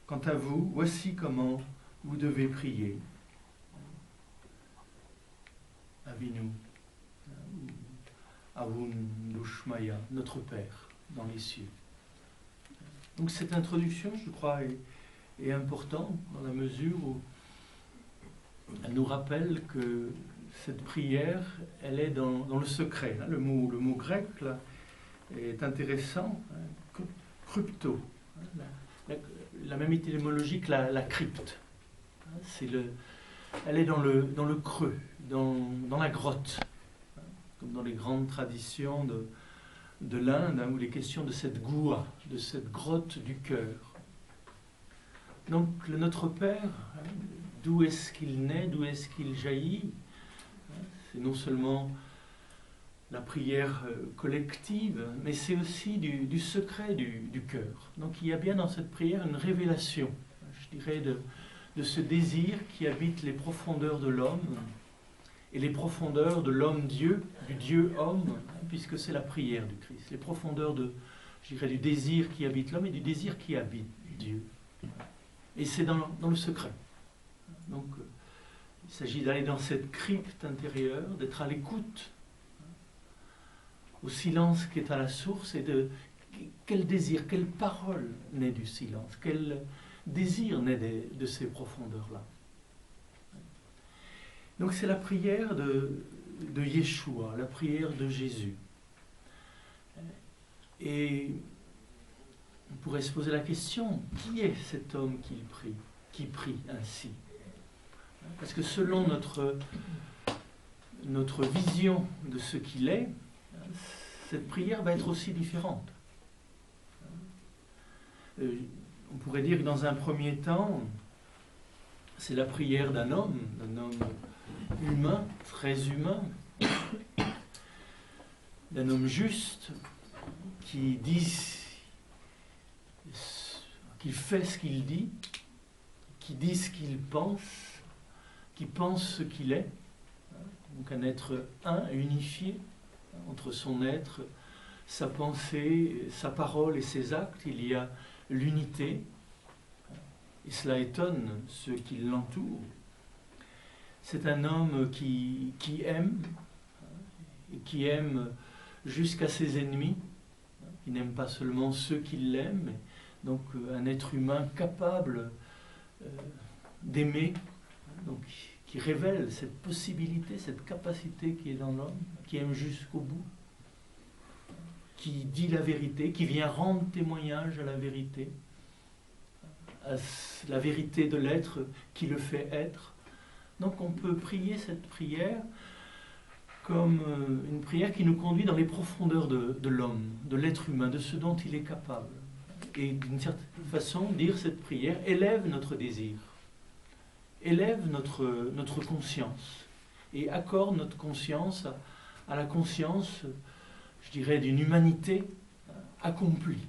Quant à vous, voici comment vous devez prier. Avinu, Avun Lushmaya, notre Père dans les cieux. Donc cette introduction, je crois, est importante dans la mesure où elle nous rappelle que cette prière, elle est dans le secret. Le mot grec là, est intéressant, crypto. La même étymologie que la crypte. Elle est dans le creux, dans la grotte, comme dans les grandes traditions de l'Inde, où il est question de cette goua, de cette grotte du cœur. Donc le Notre Père, d'où est-ce qu'il naît, d'où est-ce qu'il jaillit? C'est non seulement la prière collective, mais c'est aussi du secret du cœur. Donc il y a bien dans cette prière une révélation, je dirais, de ce désir qui habite les profondeurs de l'homme et les profondeurs de l'homme-dieu, du Dieu-homme, puisque c'est la prière du Christ. Les profondeurs je dirais, du désir qui habite l'homme et du désir qui habite Dieu. Et c'est dans le secret. Donc il s'agit d'aller dans cette crypte intérieure, d'être à l'écoute, au silence qui est à la source, et quel désir, quelle parole naît du silence, quel désir naît de ces profondeurs-là. Donc c'est la prière de Yeshua, la prière de Jésus. Et on pourrait se poser la question, qui est cet homme qui prie ainsi? Parce que selon notre vision de ce qu'il est, cette prière va être aussi différente. On pourrait dire que dans un premier temps, c'est la prière d'un homme humain, très humain, d'un homme juste, qui fait ce qu'il dit ce qu'il pense, qui pense ce qu'il est. Donc un être un, unifié, entre son être, sa pensée, sa parole et ses actes, il y a l'unité. Et cela étonne ceux qui l'entourent. C'est un homme qui aime, et qui aime jusqu'à ses ennemis. Il n'aime pas seulement ceux qui l'aiment, donc un être humain capable d'aimer, donc qui révèle cette possibilité, cette capacité qui est dans l'homme, qui aime jusqu'au bout, qui dit la vérité, qui vient rendre témoignage à la vérité de l'être qui le fait être. Donc on peut prier cette prière comme une prière qui nous conduit dans les profondeurs de l'homme, de l'être humain, de ce dont il est capable. Et d'une certaine façon, dire cette prière élève notre désir, élève notre conscience et accorde notre conscience à la conscience, je dirais, d'une humanité accomplie.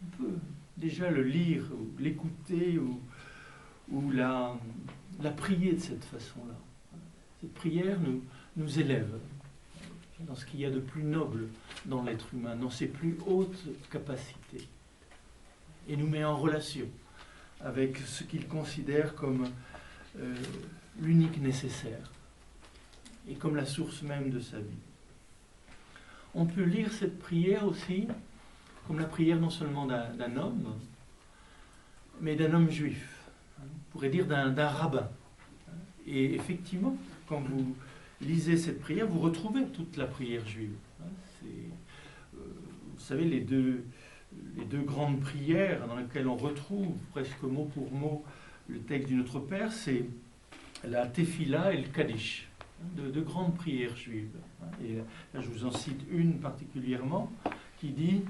On peut déjà le lire, ou l'écouter, ou la prier de cette façon-là. Cette prière nous élève dans ce qu'il y a de plus noble dans l'être humain, dans ses plus hautes capacités, et nous met en relation avec ce qu'il considère comme l'unique nécessaire, et comme la source même de sa vie. On peut lire cette prière aussi comme la prière non seulement d'un homme, mais d'un homme juif. On pourrait dire d'un rabbin. Et effectivement, quand vous lisez cette prière, vous retrouvez toute la prière juive. Vous savez, les deux grandes prières dans lesquelles on retrouve presque mot pour mot le texte du Notre Père, c'est la Tefila et le Kaddish, de grandes prières juives. Et là, je vous en cite une particulièrement qui dit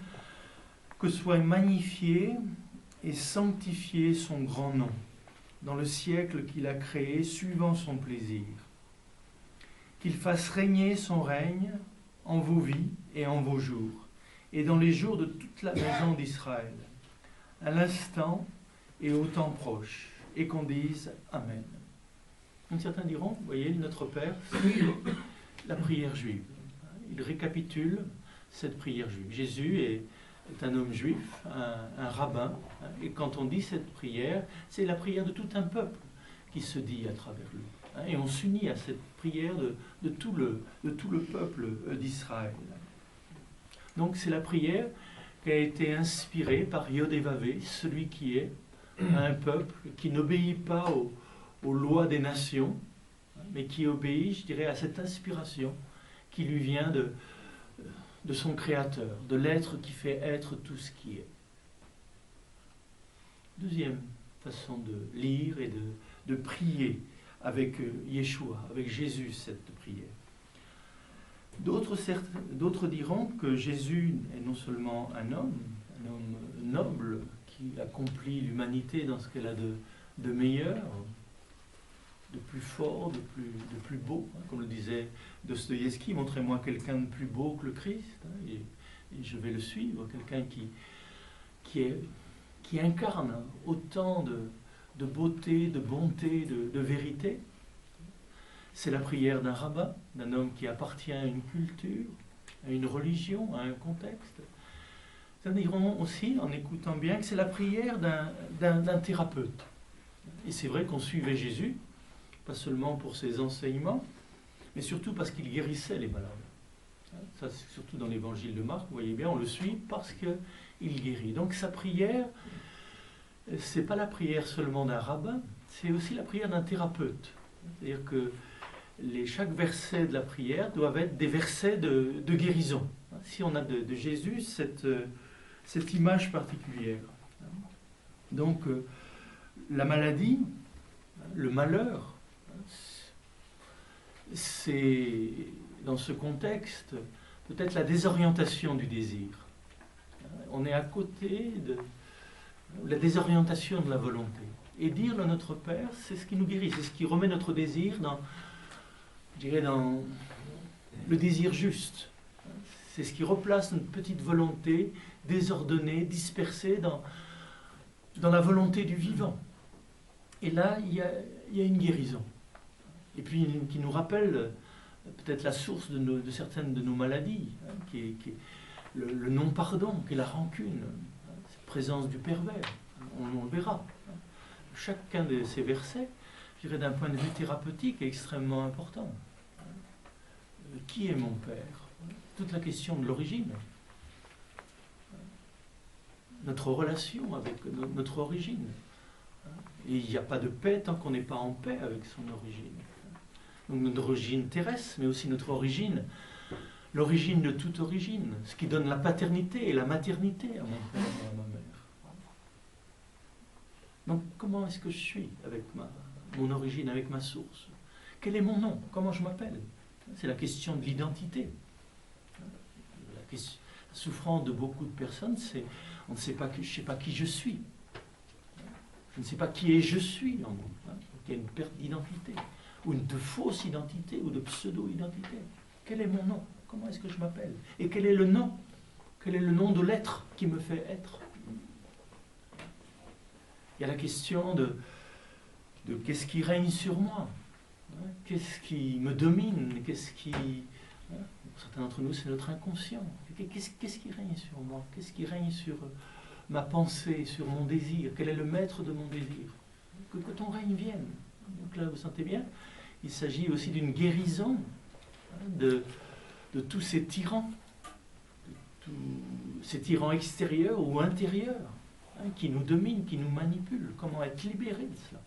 « Que soit magnifié et sanctifié son grand nom, dans le siècle qu'il a créé, suivant son plaisir. Qu'il fasse régner son règne en vos vies et en vos jours, et dans les jours de toute la maison d'Israël, à l'instant et au temps proche, et qu'on dise Amen. » Donc certains diront, vous voyez, Notre Père, c'est la prière juive. Il récapitule cette prière juive. Jésus est est un homme juif, un rabbin, et quand on dit cette prière, c'est la prière de tout un peuple qui se dit à travers lui. Et on s'unit à cette prière de tout le peuple d'Israël. Donc c'est la prière qui a été inspirée par Yod-Hé-Vavé, celui qui est un peuple qui n'obéit pas aux lois des nations, mais qui obéit, je dirais, à cette inspiration qui lui vient de son Créateur, de l'être qui fait être tout ce qui est. Deuxième façon de lire et de prier avec Yeshua, avec Jésus, cette prière. D'autres diront que Jésus est non seulement un homme noble qui accomplit l'humanité dans ce qu'elle a de meilleur, de plus fort, de plus beau, comme le disait Dostoïevski, montrez-moi quelqu'un de plus beau que le Christ, et je vais le suivre, quelqu'un qui incarne autant de beauté, de bonté, de vérité. C'est la prière d'un rabbin, d'un homme qui appartient à une culture, à une religion, à un contexte. Nous dirons aussi, en écoutant bien, que c'est la prière d'un thérapeute. Et c'est vrai qu'on suivait Jésus, pas seulement pour ses enseignements, mais surtout parce qu'il guérissait les malades. Ça, c'est surtout dans l'évangile de Marc, vous voyez bien, on le suit parce qu'il guérit. Donc sa prière, c'est pas la prière seulement d'un rabbin, c'est aussi la prière d'un thérapeute. C'est-à-dire que chaque verset de la prière doivent être des versets de guérison. Si on a de Jésus cette image particulière. Donc la maladie, le malheur, c'est dans ce contexte peut-être la désorientation du désir. On est à côté de la désorientation de la volonté. Et dire le Notre Père, c'est ce qui nous guérit, c'est ce qui remet notre désir dans le désir juste. C'est ce qui replace notre petite volonté désordonnée, dispersée dans la volonté du vivant. Et là, il y a une guérison. Et puis, qui nous rappelle peut-être la source de certaines de nos maladies, qui est le non-pardon, qui est la rancune, cette présence du pervers. On le verra. Chacun de ces versets, je dirais d'un point de vue thérapeutique, est extrêmement important. Qui est mon Père? Toute la question de l'origine. Notre relation avec notre origine. Et il n'y a pas de paix tant qu'on n'est pas en paix avec son origine. Donc notre origine terrestre, mais aussi notre origine, l'origine de toute origine, ce qui donne la paternité et la maternité à mon père et à ma mère. Donc comment est-ce que je suis avec mon origine, avec ma source? Quel est mon nom? Comment je m'appelle? C'est la question de l'identité. La souffrance de beaucoup de personnes, c'est on ne sait pas je ne sais pas qui je suis. Je ne sais pas qui est je suis en moi. Il y a une perte d'identité, ou de fausse identité, ou de pseudo-identité. Quel est mon nom? Comment est-ce que je m'appelle? Et quel est le nom? Quel est le nom de l'être qui me fait être? Il y a la question de qu'est-ce qui règne sur moi? Qu'est-ce qui me domine? Qu'est-ce qui... Pour certains d'entre nous, c'est notre inconscient. Qu'est-ce qui règne sur moi? Qu'est-ce qui règne sur ma pensée, sur mon désir? Quel est le maître de mon désir? Que ton règne vienne. Donc là, vous sentez bien, il s'agit aussi d'une guérison de tous ces tyrans, ces tyrans extérieurs ou intérieurs, qui nous dominent, qui nous manipulent. Comment être libéré de cela?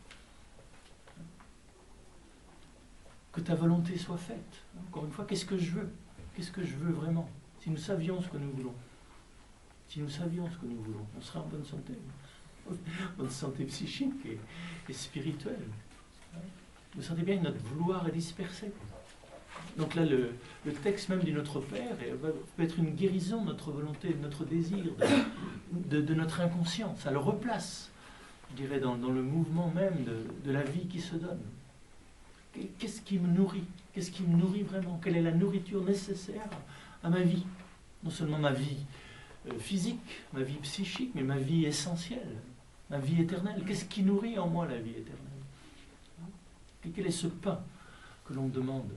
Que ta volonté soit faite. Encore une fois, qu'est-ce que je veux? Qu'est-ce que je veux vraiment? Si nous savions ce que nous voulons, on serait en bonne santé. Bonne santé psychique et spirituelle. Vous sentez bien que notre vouloir est dispersé. Donc là, le texte même du Notre Père peut être une guérison de notre volonté, de notre désir, de notre inconscient. Ça le replace, je dirais, dans le mouvement même de la vie qui se donne. Qu'est-ce qui me nourrit? Qu'est-ce qui me nourrit vraiment? Quelle est la nourriture nécessaire à ma vie? Non seulement ma vie physique, ma vie psychique, mais ma vie essentielle, ma vie éternelle. Qu'est-ce qui nourrit en moi la vie éternelle? Et quel est ce pain que l'on demande?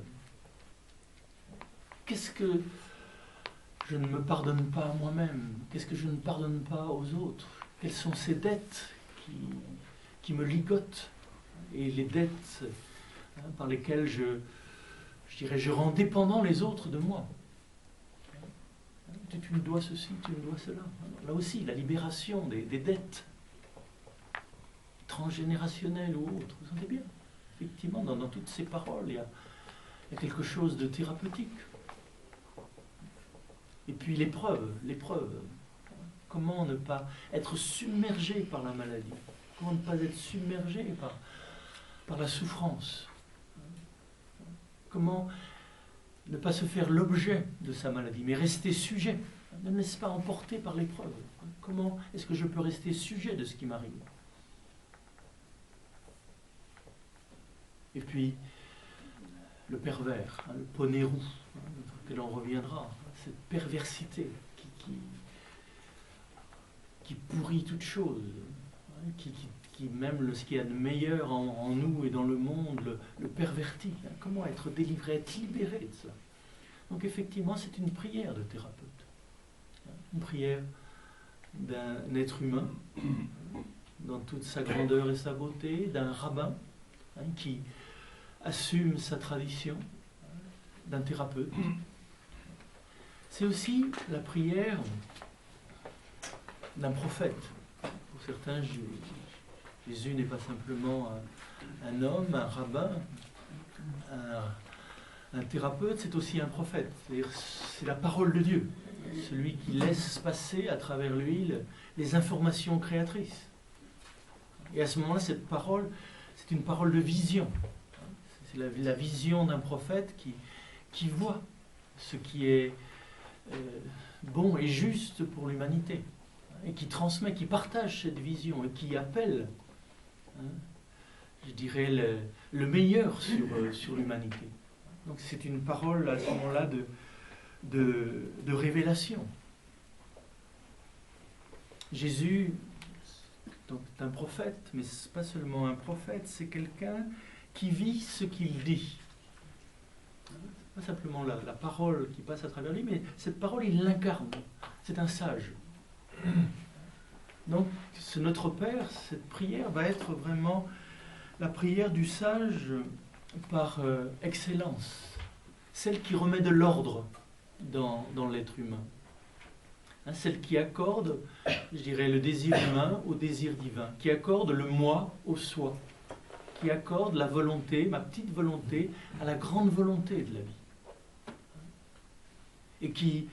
Qu'est-ce je ne me pardonne pas à moi-même? Qu'est-ce que je ne pardonne pas aux autres? Quelles sont ces dettes qui me ligotent? Et les dettes par lesquelles je rends dépendant les autres de moi. Tu me dois ceci, tu me dois cela. Là aussi, la libération des dettes transgénérationnelles ou autres. Vous sentez bien? Effectivement, dans toutes ces paroles, il y a quelque chose de thérapeutique. Et puis l'épreuve. Comment ne pas être submergé par la maladie? Comment ne pas être submergé par la souffrance? Comment ne pas se faire l'objet de sa maladie, mais rester sujet? Ne me laisse pas emporter par l'épreuve. Comment est-ce que je peux rester sujet de ce qui m'arrive? Et puis, le pervers, le poney roux, auquel on reviendra, cette perversité qui pourrit toute chose, qui même ce qu'il y a de meilleur en nous et dans le monde le pervertit. Comment être délivré, être libéré de cela? Donc effectivement, c'est une prière de thérapeute. Une prière d'un être humain, dans toute sa grandeur et sa beauté, d'un rabbin qui assume sa tradition, d'un thérapeute. C'est aussi la prière d'un prophète. Pour certains, Jésus n'est pas simplement un homme, un rabbin, un thérapeute, c'est aussi un prophète. C'est la parole de Dieu, celui qui laisse passer à travers lui les informations créatrices. Et à ce moment-là, cette parole, c'est une parole de vision. C'est la vision d'un prophète qui voit ce qui est bon et juste pour l'humanité, et qui transmet, qui partage cette vision, et qui appelle, je dirais, le meilleur sur l'humanité. Donc c'est une parole à ce moment-là de révélation. Jésus est un prophète, mais ce n'est pas seulement un prophète, c'est quelqu'un qui vit ce qu'il dit. Pas simplement la parole qui passe à travers lui, mais cette parole, il l'incarne. C'est un sage. Donc, ce Notre Père, cette prière va être vraiment la prière du sage par excellence. Celle qui remet de l'ordre dans l'être humain. Celle qui accorde, je dirais, le désir humain au désir divin. Qui accorde le moi au soi. Qui accorde la volonté, ma petite volonté, à la grande volonté de la vie. Et qui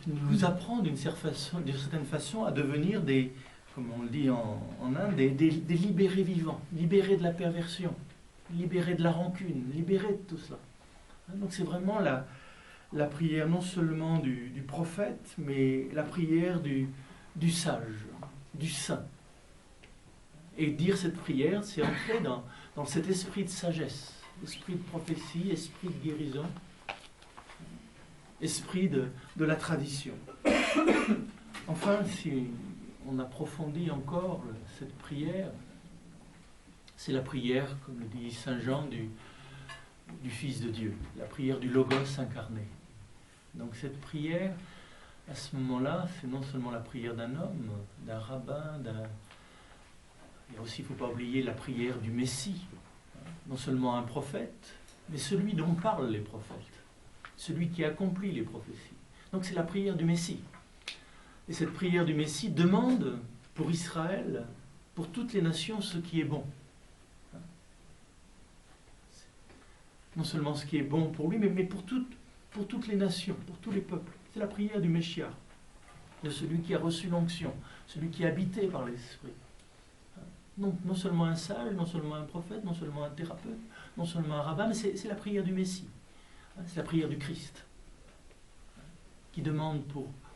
nous apprend d'une certaine façon à devenir des, comme on le dit en Inde, des libérés vivants, libérés de la perversion, libérés de la rancune, libérés de tout cela. Donc c'est vraiment la prière non seulement du prophète, mais la prière du sage, du saint. Et dire cette prière, c'est entrer dans cet esprit de sagesse, esprit de prophétie, esprit de guérison, esprit de la tradition. Enfin, si on approfondit encore cette prière, c'est la prière, comme le dit Saint Jean, du Fils de Dieu, la prière du Logos incarné. Donc cette prière, à ce moment-là, c'est non seulement la prière d'un homme, d'un rabbin, il y a aussi, il ne faut pas oublier, la prière du Messie, non seulement un prophète, mais celui dont parlent les prophètes, celui qui accomplit les prophéties. Donc c'est la prière du Messie. Et cette prière du Messie demande pour Israël, pour toutes les nations, ce qui est bon. Non seulement ce qui est bon pour lui, mais pour toutes les nations, pour tous les peuples. C'est la prière du Messia, de celui qui a reçu l'onction, celui qui est habité par l'Esprit. Donc non seulement un sage, non seulement un prophète, non seulement un thérapeute, non seulement un rabbin, mais c'est la prière du Messie. C'est la prière du Christ, qui demande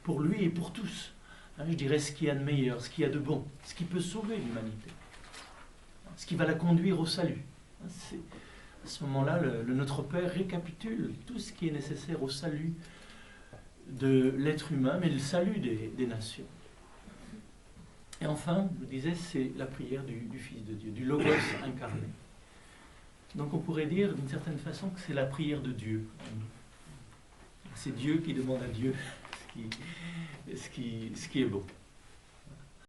pour lui et pour tous, je dirais, ce qu'il y a de meilleur, ce qu'il y a de bon, ce qui peut sauver l'humanité, ce qui va la conduire au salut. À ce moment-là, le Notre Père récapitule tout ce qui est nécessaire au salut de l'être humain, mais le salut des nations. Et enfin, je disais, c'est la prière du Fils de Dieu, du Logos incarné. Donc on pourrait dire d'une certaine façon que c'est la prière de Dieu. c'est Dieu qui demande à Dieu ce qui est beau.